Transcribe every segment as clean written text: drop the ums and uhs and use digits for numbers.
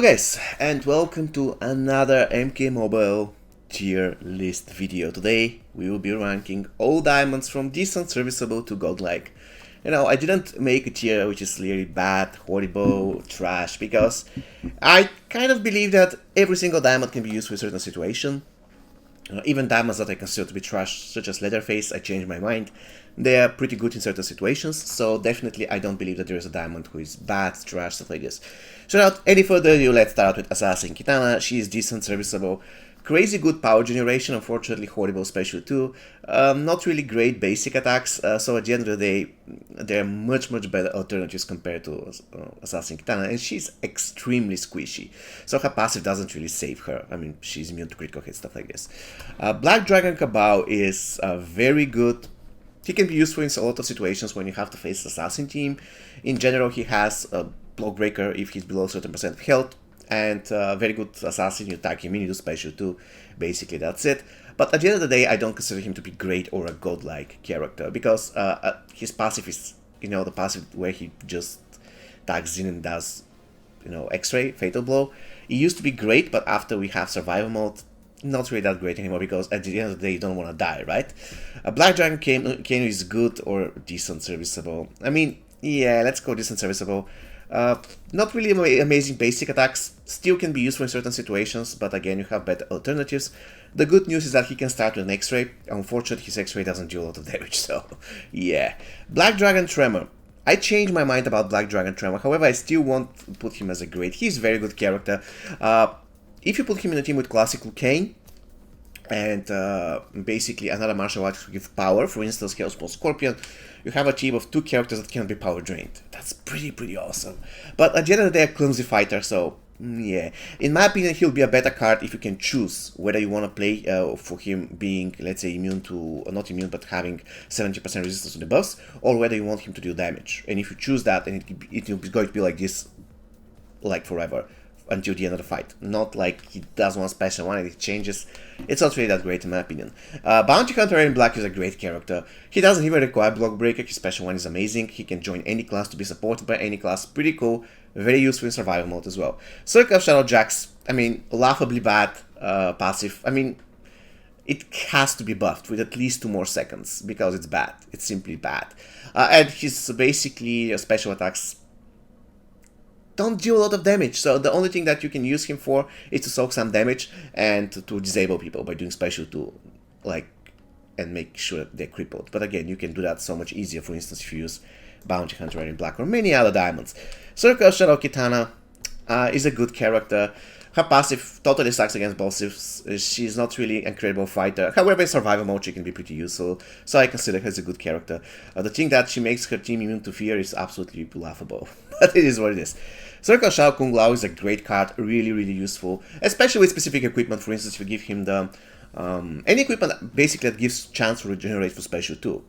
Guys, and welcome to another MK Mobile tier list video. Today we will be ranking all diamonds from decent, serviceable to godlike. I didn't make a tier which is clearly bad, horrible, trash, because I kind of believe that every single diamond can be used for a certain situation. Even diamonds that I consider to be trash, such as Leatherface, I changed my mind. They are pretty good in certain situations, so definitely I don't believe that there is a diamond who is bad, trash, stuff like this. So without any further ado, let's start with Assassin Kitana. She is decent, serviceable, crazy good power generation, unfortunately horrible special too. Not really great basic attacks, so at the end of the day, they're much better alternatives compared to Assassin Kitana, and she's extremely squishy. So her passive doesn't really save her. I mean, she's immune to critical hits, stuff like this. Black Dragon Cabal is very good. He can be useful in a lot of situations when you have to face assassin team. In general, he has a block breaker if he's below a certain percent of health, and very good assassin. You attack him, you do special too. Basically, that's it. But at the end of the day, I don't consider him to be great or a godlike character because his passive is, the passive where he just tags in and does, X-ray, fatal blow. It used to be great, but after we have survival mode, not really that great anymore because at the end of the day you don't want to die, right? Black Dragon Kano is good or decent serviceable. I mean, yeah, let's go decent serviceable. Not really amazing basic attacks, still can be useful in certain situations, but again you have better alternatives. The good news is that he can start with an X-ray. Unfortunately, his X-ray doesn't do a lot of damage, so yeah. Black Dragon Tremor. I changed my mind about Black Dragon Tremor, however I still won't put him as a great. He's a very good character. If you put him in a team with classical Kane and basically another martial art to give power, for instance, Hellspawn Scorpion, you have a team of two characters that can be power drained. That's pretty awesome. But at the end of the day, a clumsy fighter, so yeah. In my opinion, he'll be a better card if you can choose whether you want to play for him being, let's say, immune to, or not immune, but having 70% resistance to the buffs, or whether you want him to do damage. And if you choose that, then it will be going to be like this, like forever, until the end of the fight. Not like he does one special one and it changes. It's not really that great in my opinion. Bounty Hunter in Black is a great character. He doesn't even require block breaker, his special one is amazing. He can join any class to be supported by any class, pretty cool. Very useful in survival mode as well. Circle of Shadow Jax, I mean, laughably bad passive. I mean, it has to be buffed with at least 2 more seconds because it's bad. It's simply bad. And his basically special attacks don't do a lot of damage, so the only thing that you can use him for is to soak some damage and to disable people by doing special to, and make sure they're crippled. But again, you can do that so much easier, for instance, if you use Bounty Hunter in Black or many other diamonds. Circle Shadow Kitana is a good character. Her passive totally sucks against bosses. She's not really an incredible fighter. However, in survival mode she can be pretty useful, so I consider her as a good character. The thing that she makes her team immune to fear is absolutely laughable, but it is what it is. Circle Shao Kung Lao is a great card, really useful, especially with specific equipment. For instance, if you give him the any equipment basically that gives chance to regenerate for special 2.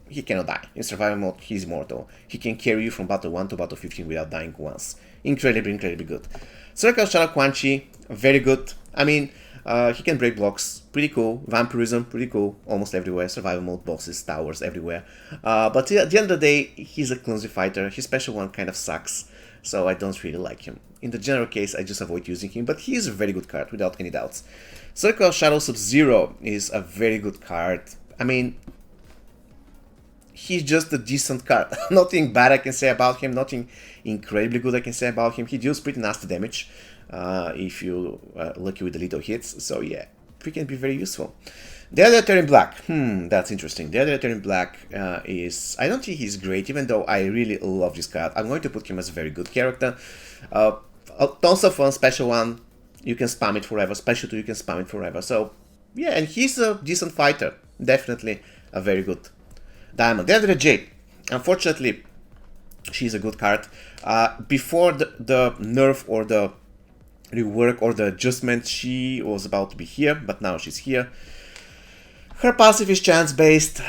He cannot die. In survival mode, he's immortal. He can carry you from battle 1 to battle 15 without dying once. Incredibly good. Circle Shadow Quan Chi, very good. I mean, he can break blocks, pretty cool. Vampirism, pretty cool, almost everywhere. Survival mode, bosses, towers, everywhere. But at the end of the day, he's a clumsy fighter. His special one kind of sucks, so I don't really like him. In the general case, I just avoid using him, but he is a very good card, without any doubts. Circle of Shadow Sub-Zero is a very good card. I mean, he's just a decent card. Nothing bad I can say about him, nothing incredibly good I can say about him. He deals pretty nasty damage if you are lucky with the little hits, so yeah, he can be very useful. The Editor in Black, that's interesting. The Editor in Black is, I don't think he's great, even though I really love this card. I'm going to put him as a very good character. Tons of fun, special 1, you can spam it forever, special 2, you can spam it forever. So yeah, and he's a decent fighter, definitely a very good diamond. Deandra Jade, unfortunately, she's a good card. Before the nerf or the rework or the adjustment, she was about to be here, but now she's here. Her passive is chance based,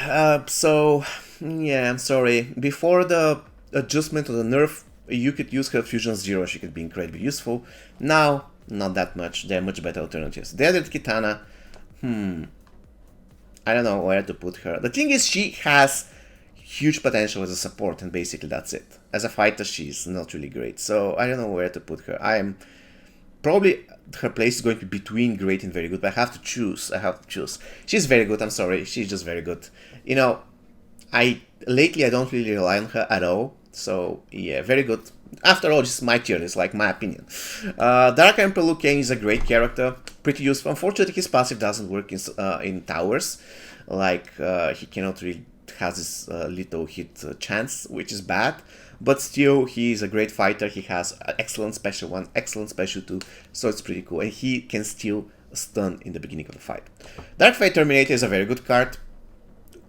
so yeah, I'm sorry. Before the adjustment or the nerf, you could use her Fusion Zero, she could be incredibly useful. Now, not that much, there are much better alternatives. The other Kitana, I don't know where to put her. The thing is, she has huge potential as a support, and basically that's it. As a fighter, she's not really great, so I don't know where to put her. probably her place is going to be between great and very good, but I have to choose. She's very good, I'm sorry. She's just very good. You know, lately I don't really rely on her at all. So yeah, very good. After all, just my tier list, like my opinion. Dark Emperor Liu Kang is a great character, pretty useful. Unfortunately, his passive doesn't work in towers. Like he cannot really has this little hit chance, which is bad. But still, he is a great fighter. He has excellent special 1, excellent special 2, so it's pretty cool. And he can still stun in the beginning of the fight. Dark Fate Terminator is a very good card.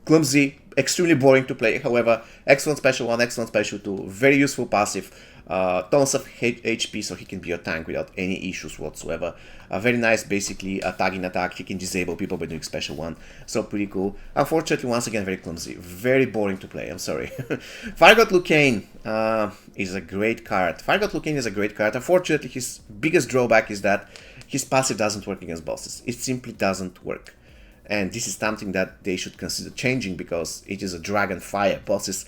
Clumsy, extremely boring to play, however, excellent special 1, excellent special 2, very useful passive, tons of HP, so he can be a tank without any issues whatsoever. Very nice, basically, tagging attack, he can disable people by doing special 1, so pretty cool. Unfortunately, once again, very clumsy, very boring to play, I'm sorry. Fire God Liu Kang is a great card. Fire God Liu Kang is a great card. Unfortunately, his biggest drawback is that his passive doesn't work against bosses. It simply doesn't work. And this is something that they should consider changing because it is a Dragon Fire. Bosses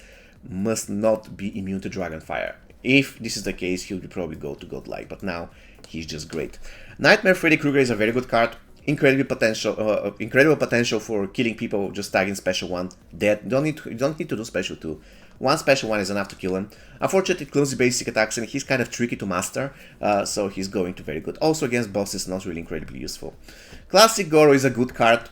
must not be immune to Dragon Fire. If this is the case, he would probably go to Godlike, but now he's just great. Nightmare Freddy Krueger is a very good card. Incredible potential for killing people just tagging special 1. Dead. You don't need to do special 2. One special 1 is enough to kill him. Unfortunately, clumsy basic attacks and he's kind of tricky to master, so he's going to very good. Also against bosses, not really incredibly useful. Classic Goro is a good card.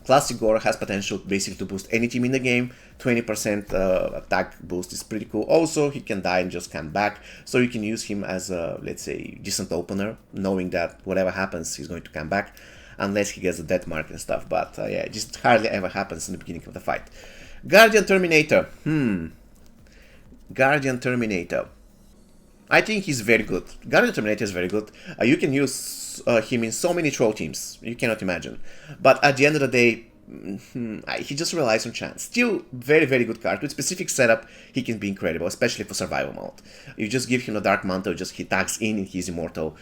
Classic Goro has potential basically to boost any team in the game. 20% attack boost is pretty cool. Also, he can die and just come back, so you can use him as a, let's say, decent opener, knowing that whatever happens, he's going to come back, unless he gets the death mark and stuff. But yeah, it just hardly ever happens in the beginning of the fight. Guardian Terminator. Guardian Terminator. I think he's very good. Guardian Terminator is very good. You can use him in so many troll teams, you cannot imagine. But at the end of the day, he just relies on chance. Still very, very good card. With specific setup, he can be incredible, especially for survival mode. You just give him a Dark Mantle, just he tags in and he's immortal.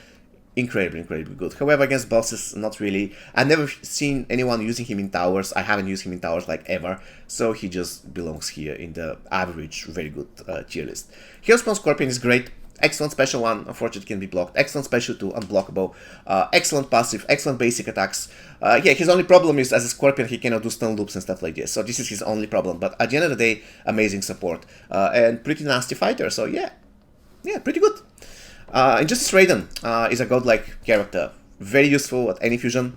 Incredibly, incredibly good. However, against bosses, not really. I've never seen anyone using him in towers. I haven't used him in towers like ever. So he just belongs here in the average, very good tier list. Hellspawn Scorpion is great. Excellent special 1, unfortunately can be blocked. Excellent special 2, unblockable. Excellent passive, excellent basic attacks. Yeah, his only problem is as a Scorpion he cannot do stun loops and stuff like this. So this is his only problem. But at the end of the day, amazing support. And pretty nasty fighter, so yeah. Yeah, pretty good. Injustice Raiden is a godlike character. Very useful at any fusion.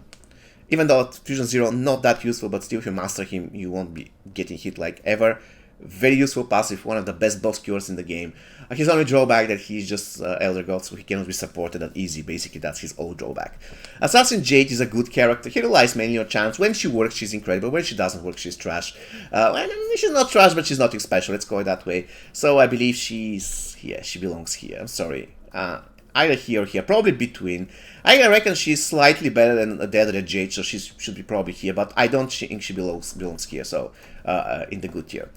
Even though at Fusion 0, not that useful, but still if you master him, you won't be getting hit like ever. Very useful passive, one of the best boss cures in the game. His only drawback that he's just Elder God, so he cannot be supported that easy. Basically, that's his old drawback. Assassin Jade is a good character. He relies mainly on chance. When she works, she's incredible. When she doesn't work, she's trash. She's not trash, but she's nothing special. Let's call it that way. So I believe she's here. She belongs here. I'm sorry. Either here or here. Probably between. I reckon she's slightly better than the other Jade, so she should be probably here. But I don't think she belongs here. So in the good tier.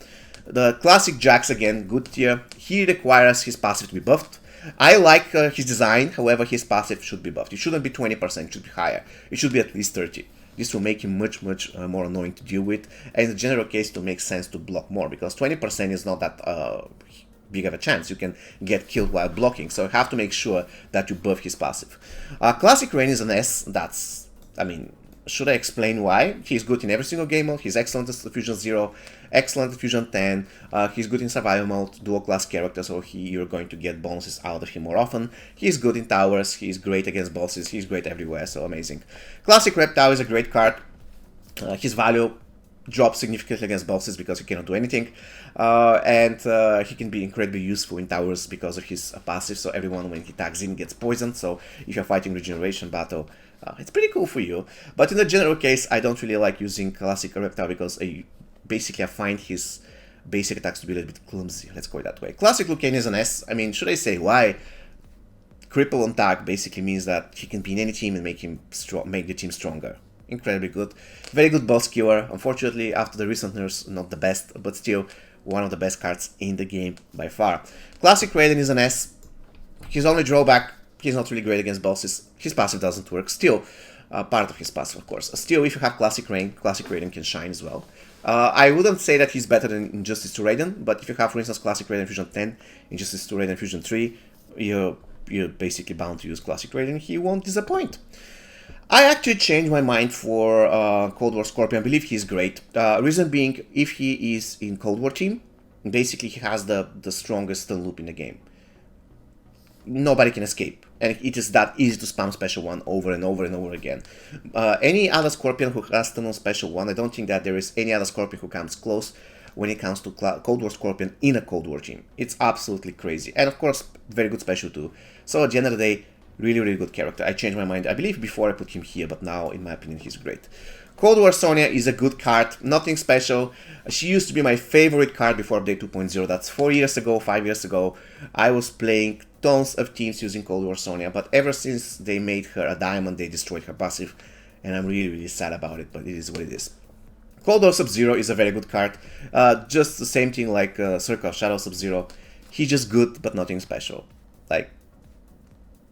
The classic Jax again, good tier. He requires his passive to be buffed. I like his design, however, his passive should be buffed. It shouldn't be 20%, it should be higher. It should be at least 30. This will make him much more annoying to deal with, and in the general case, it will make sense to block more, because 20% is not that big of a chance. You can get killed while blocking, so you have to make sure that you buff his passive. Classic Rain is an S, that's, I mean, should I explain why? He's good in every single game mode, he's excellent at Fusion 0, excellent at Fusion 10, he's good in survival mode, dual class character, so you're going to get bonuses out of him more often. He's good in towers, he's great against bosses, he's great everywhere, so amazing. Classic Reptile is a great card. His value drops significantly against bosses because he cannot do anything, and he can be incredibly useful in towers because of his passive, so everyone when he tags in gets poisoned, so if you're fighting regeneration battle, it's pretty cool for you. But in the general case, I don't really like using Classic Reptile because basically I find his basic attacks to be a little bit clumsy, let's call it that way. Classic Liu Kang is an S. I mean, should I say why? Cripple on tag basically means that he can be in any team and make the team stronger. Incredibly good. Very good boss killer. Unfortunately, after the recent nerfs, not the best, but still one of the best cards in the game by far. Classic Raiden is an S. His only drawback, he's not really great against bosses. His passive doesn't work. Still, part of his passive, of course. Still, if you have Classic Raiden can shine as well. I wouldn't say that he's better than Injustice to Raiden, but if you have, for instance, Classic Raiden Fusion 10, Injustice to Raiden Fusion 3, you're basically bound to use Classic Rain and he won't disappoint. I actually changed my mind for Cold War Scorpion. I believe he's great. Reason being, if he is in Cold War team, basically he has the strongest stun loop in the game. Nobody can escape, and it is that easy to spam special one over and over and over again. Any other Scorpion who has stun on special one, I don't think that there is any other Scorpion who comes close when it comes to Cold War Scorpion in a Cold War team. It's absolutely crazy, and of course, very good special too. So at the end of the day, really good character. I changed my mind, I believe before I put him here, but now, in my opinion, he's great. Cold War Sonya is a good card, nothing special. She used to be my favorite card before update 2.0. That's 4 years ago, 5 years ago. I was playing tons of teams using Cold War Sonya, but ever since they made her a diamond, they destroyed her passive, and I'm really sad about it, but it is what it is. Cold War Sub-Zero is a very good card. Just the same thing like Circle of Shadow Sub-Zero. He's just good, but nothing special. Like,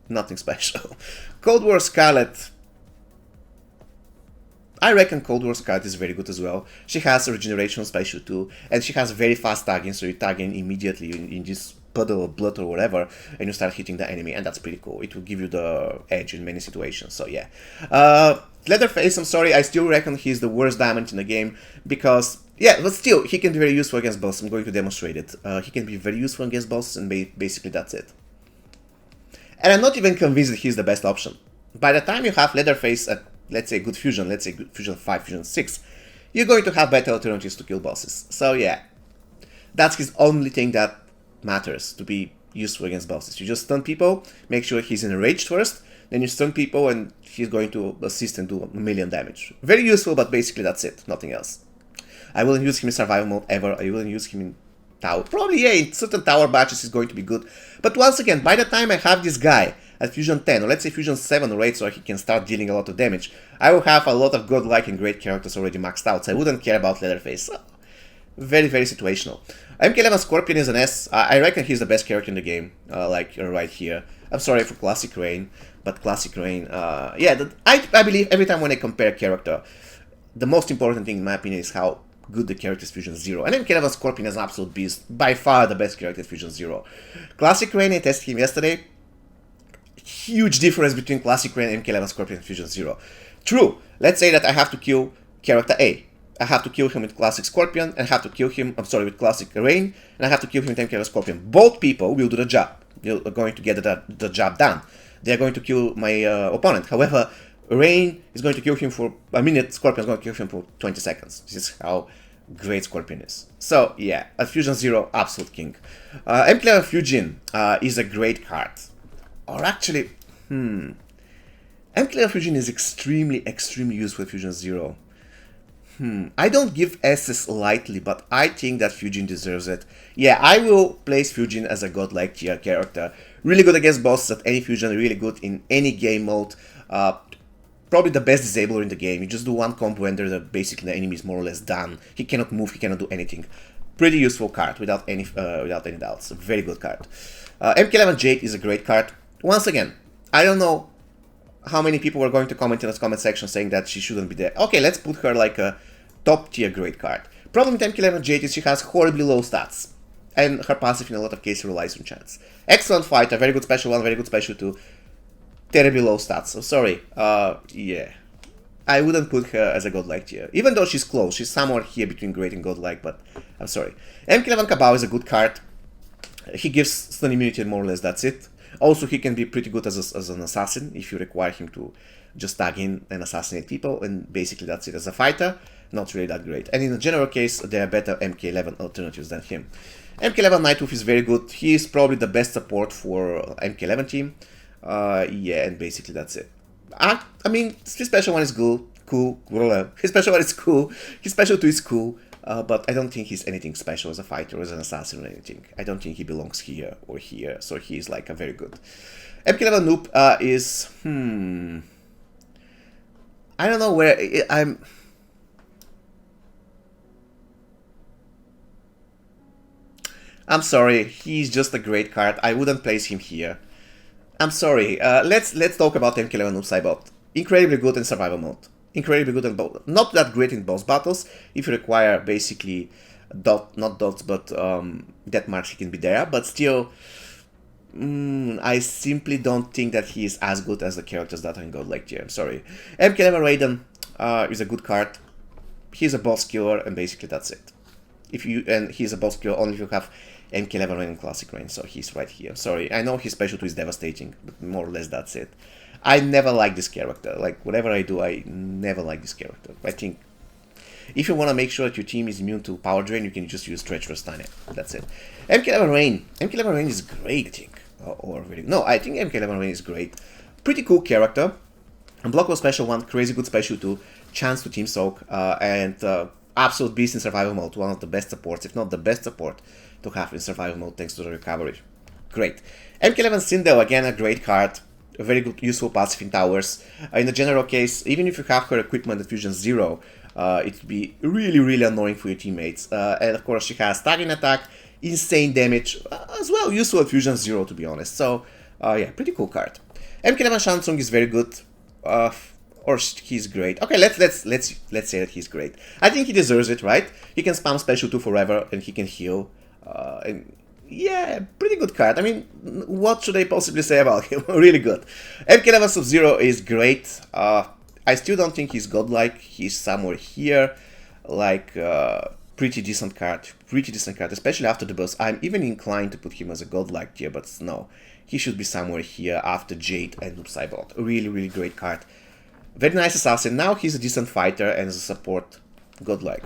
nothing special. Cold War Scarlet. I reckon Cold War Scarlet is very good as well. She has a regeneration special too, and she has very fast tagging, so you tag in immediately in this puddle of blood or whatever, and you start hitting the enemy, and that's pretty cool. It will give you the edge in many situations, so yeah. Leatherface, I'm sorry, I still reckon he's the worst diamond in the game, because, yeah, but still, he can be very useful against bosses. I'm going to demonstrate it. He can be very useful against bosses, and basically that's it. And I'm not even convinced that he's the best option. By the time you have Leatherface at, let's say, good fusion, let's say good fusion 5, fusion 6, you're going to have better alternatives to kill bosses. So yeah, that's his only thing that matters, to be useful against bosses. You just stun people, make sure he's enraged first, then you stun people and he's going to assist and do a million damage. Very useful, but basically that's it, nothing else. I wouldn't use him in survival mode ever, I wouldn't use him in tower. Probably, yeah, in certain tower batches is going to be good. But once again, by the time I have this guy at Fusion 10, or let's say Fusion 7 or 8, so he can start dealing a lot of damage, I will have a lot of godlike and great characters already maxed out, so I wouldn't care about Leatherface. So, very situational. MK11 Scorpion is an S. I reckon he's the best character in the game, like right here. I'm sorry for Classic Rain, but Classic Rain, yeah, I believe every time when I compare character, the most important thing in my opinion is how good the character is Fusion Zero. And MK11 Scorpion is an absolute beast, by far the best character is Fusion Zero. Classic Rain, I tested him yesterday. Huge difference between Classic Rain and MK11 Scorpion and Fusion Zero. True, let's say that I have to kill character A. I have to kill him with Classic Scorpion, and I have to kill him, I'm sorry, with Classic Rain, and I have to kill him with MK11 Scorpion. Both people will do the job. They're going to get the job done. They're going to kill my opponent. However, Rain is going to kill him for a minute, Scorpion is going to kill him for 20 seconds. This is how great Scorpion is. So, yeah, at Fusion Zero, absolute king. MK11 Fusion is a great card. Or actually, MK11 Fusion is extremely useful for Fusion Zero. I don't give S's lightly, but I think that Fusion deserves it. Yeah, I will place Fusion as a godlike tier character. Really good against bosses at any Fusion, really good in any game mode. Probably the best disabler in the game. You just do one combo and basically the enemy is more or less done. He cannot move, he cannot do anything. Pretty useful card, without any doubts. A very good card. MK11 Jade is a great card. Once again, I don't know how many people were going to comment in the comment section saying that she shouldn't be there. Okay, let's put her like a top tier great card. Problem with MK11 Jade is she has horribly low stats, and her passive in a lot of cases relies on chance. Excellent fighter, very good special 1, very good special 2, terribly low stats, so sorry, yeah. I wouldn't put her as a godlike tier, even though she's close, she's somewhere here between great and godlike, but I'm sorry. MK11 Cabal is a good card. He gives stun immunity and more or less that's it. Also, he can be pretty good as an assassin if you require him to just tag in and assassinate people, and basically that's it. As a fighter, not really that great. And in the general case, there are better MK11 alternatives than him. MK11 Nightwolf is very good. He is probably the best support for MK11 team. Yeah, and basically that's it. I mean, his special one is cool. His special one is cool. His special 2 is cool. But I don't think he's anything special as a fighter or as an assassin or anything. I don't think he belongs here or here, so he's like a very good. MK11 Noob is... I don't know where... I'm sorry, he's just a great card. I wouldn't place him here. I'm sorry. Let's talk about MK11 Noob Saibot. Incredibly good in survival mode. Incredibly good in both. Not that great in boss battles. If you require basically not dots, but death marks, he can be there. But still, I simply don't think that he is as good as the characters that are in Godlike tier. I'm sorry. MK11 Raiden is a good card. He's a boss killer, and basically that's it. And he's a boss killer only if you have MK11 Raiden Classic range, so he's right here. Sorry, I know his special 2 is devastating, but more or less that's it. I never like this character. Like, whatever I do, I never like this character. I think if you want to make sure that your team is immune to power drain, you can just use Treacherous Tiny. That's it. MK11 Rain. MK11 Rain is great, I think. I think MK11 Rain is great. Pretty cool character. Unblockable special 1, crazy good special 2, chance to team soak, and absolute beast in survival mode. One of the best supports, if not the best support to have in survival mode thanks to the recovery. Great. MK11 Sindel, again a great card. A very good, useful passive in towers. In the general case, even if you have her equipment at Fusion 0, it would be really, really annoying for your teammates. And of course, she has tagging attack, insane damage, as well useful at Fusion 0, to be honest. So, yeah, pretty cool card. MK11 Shansung is very good. Or he's great. Okay, let's say that he's great. I think he deserves it, right? He can spam special 2 forever, and he can heal. And yeah, pretty good card. I mean, what should I possibly say about him? Really good. MK11 Sub-Zero is great. I still don't think he's godlike. He's somewhere here. Like, pretty decent card. Pretty decent card, especially after the boss. I'm even inclined to put him as a godlike tier, but no. He should be somewhere here after Jade and Noob Saibot. Really, really great card. Very nice assassin. Now he's a decent fighter and as a support, godlike.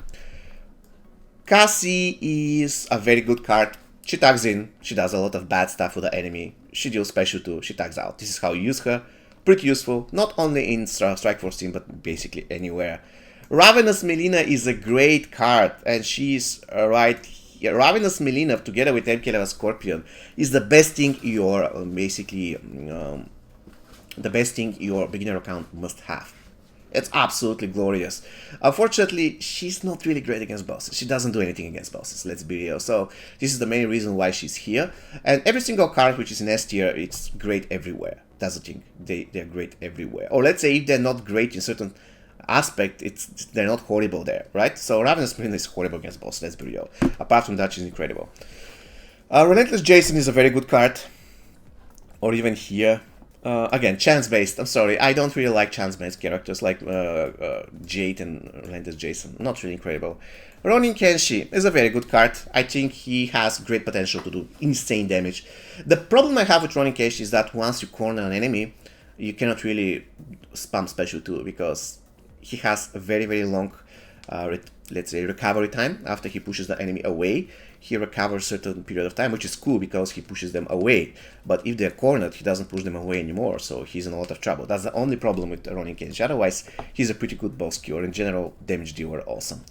Cassie is a very good card. She tags in, she does a lot of bad stuff with the enemy, she deals special 2, she tags out. This is how you use her. Pretty useful, not only in Strike Force team, but basically anywhere. Ravenous Melina is a great card, and she's right here. Ravenous Melina, together with MK11 Scorpion, is the best thing your, the best thing your beginner account must have. It's absolutely glorious. Unfortunately, she's not really great against bosses. She doesn't do anything against bosses, let's be real. So this is the main reason why she's here. And every single card which is in S tier, it's great everywhere. That's the thing. They're great everywhere. Or let's say if they're not great in certain aspect, they're not horrible there, right? So Ravenous Marine is horrible against bosses, let's be real. Apart from that, she's incredible. Relentless Jason is a very good card. Or even here. Again, chance-based. I'm sorry, I don't really like chance-based characters like Jade and Relentless Jason. Not really incredible. Ronin Kenshi is a very good card. I think he has great potential to do insane damage. The problem I have with Ronin Kenshi is that once you corner an enemy, you cannot really spam special 2 because he has a very, very long, let's say, recovery time. After he pushes the enemy away, he recovers a certain period of time, which is cool because he pushes them away. But if they're cornered, he doesn't push them away anymore, so he's in a lot of trouble. That's the only problem with Ronin Kenshi. Otherwise, he's a pretty good boss killer. In general, damage dealer, awesome.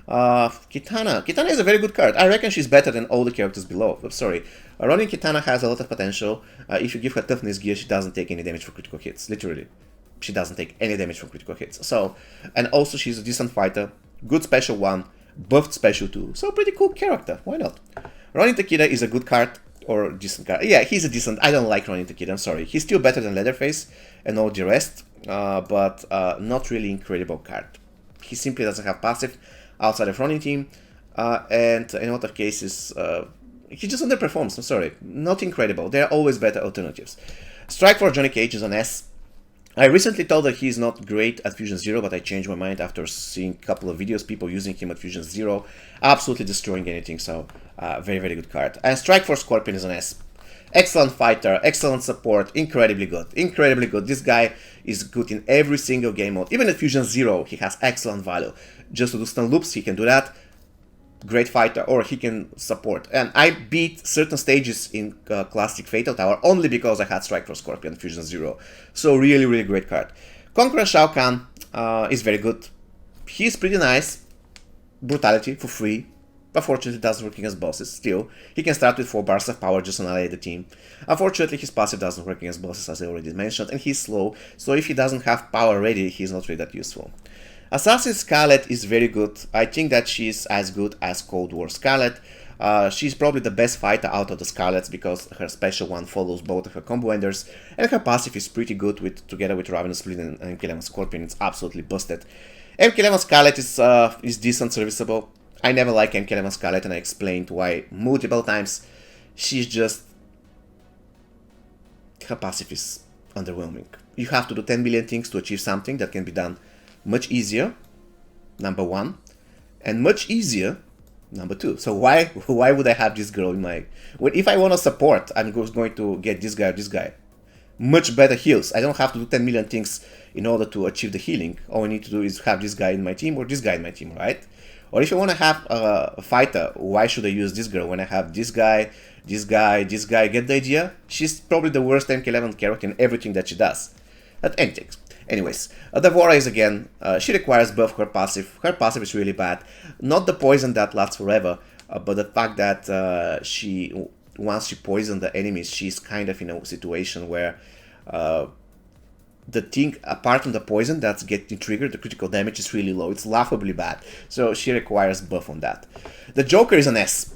Kitana. Kitana is a very good card. I reckon she's better than all the characters below. I'm sorry. Ronin Kitana has a lot of potential. If you give her toughness gear, she doesn't take any damage for critical hits. Literally. She doesn't take any damage from critical hits. So, and also she's a decent fighter. Good special 1. Buffed special 2. So pretty cool character. Why not? Ronin Takeda is a good card. Or decent card. Yeah, he's a decent. I don't like Ronin Takeda. I'm sorry. He's still better than Leatherface and all the rest. But not really incredible card. He simply doesn't have passive outside of Ronin team. And in a lot of cases, he just underperforms. I'm sorry. Not incredible. There are always better alternatives. Strike for Johnny Cage is on S. I recently thought that he's not great at Fusion 0, but I changed my mind after seeing a couple of videos, people using him at Fusion 0, absolutely destroying anything, so very, very good card. And Strike Force Scorpion is an S. Excellent fighter, excellent support, incredibly good, incredibly good. This guy is good in every single game mode. Even at Fusion 0, he has excellent value. Just to do stun loops, he can do that. Great fighter, or he can support. And I beat certain stages in Classic Fatal Tower only because I had Strike for Scorpion Fusion 0. So really, really great card. Conqueror Shao Kahn is very good. He's pretty nice. Brutality for free. Unfortunately, it doesn't work against bosses. Still, he can start with 4 bars of power just to annihilate the team. Unfortunately, his passive doesn't work against bosses, as I already mentioned, and he's slow, so if he doesn't have power ready, he's not really that useful. Assassin Scarlet is very good. I think that she's as good as Cold War Scarlet. She's probably the best fighter out of the Scarlets because her special 1 follows both of her combo enders, and her passive is pretty good together with Ravenous Split and MK11 Scorpion. It's absolutely busted. MK11 Scarlet is decent, serviceable. I never like MK11 Scarlet, and I explained why multiple times. She's just her passive is underwhelming. You have to do 10 million things to achieve something that can be done much easier, number one, and much easier, number two. So why would I have this girl in my... Well, if I want to support, I'm going to get this guy or this guy. Much better heals. I don't have to do 10 million things in order to achieve the healing. All I need to do is have this guy in my team or this guy in my team, right? Or if I want to have a fighter, why should I use this girl when I have this guy, this guy, this guy? Get the idea? She's probably the worst MK11 character in everything that she does. Anyways, D'Vorah is again, she requires buff her passive. Her passive is really bad. Not the poison that lasts forever, but the fact that once she poisons the enemies, she's kind of in a situation where the thing, apart from the poison that's getting triggered, the critical damage is really low. It's laughably bad. So she requires buff on that. The Joker is an S.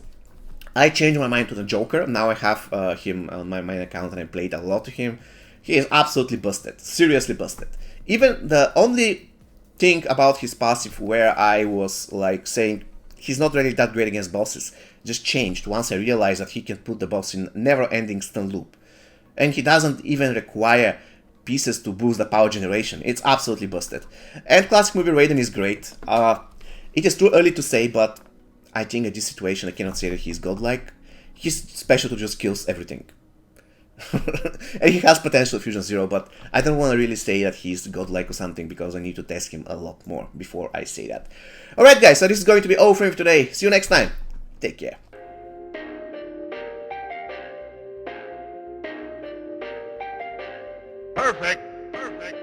I changed my mind to the Joker. Now I have him on my main account and I played a lot to him. He is absolutely busted. Seriously busted. Even the only thing about his passive where I was like saying he's not really that great against bosses just changed once I realized that he can put the boss in never-ending stun loop. And he doesn't even require pieces to boost the power generation. It's absolutely busted. And classic movie Raiden is great. It is too early to say, but I think in this situation I cannot say that he's godlike. His special just kills everything. And he has potential Fusion Zero, but I don't want to really say that he's godlike or something because I need to test him a lot more before I say that. Alright guys, so this is going to be all for me today. See you next time. Take care. Perfect. Perfect.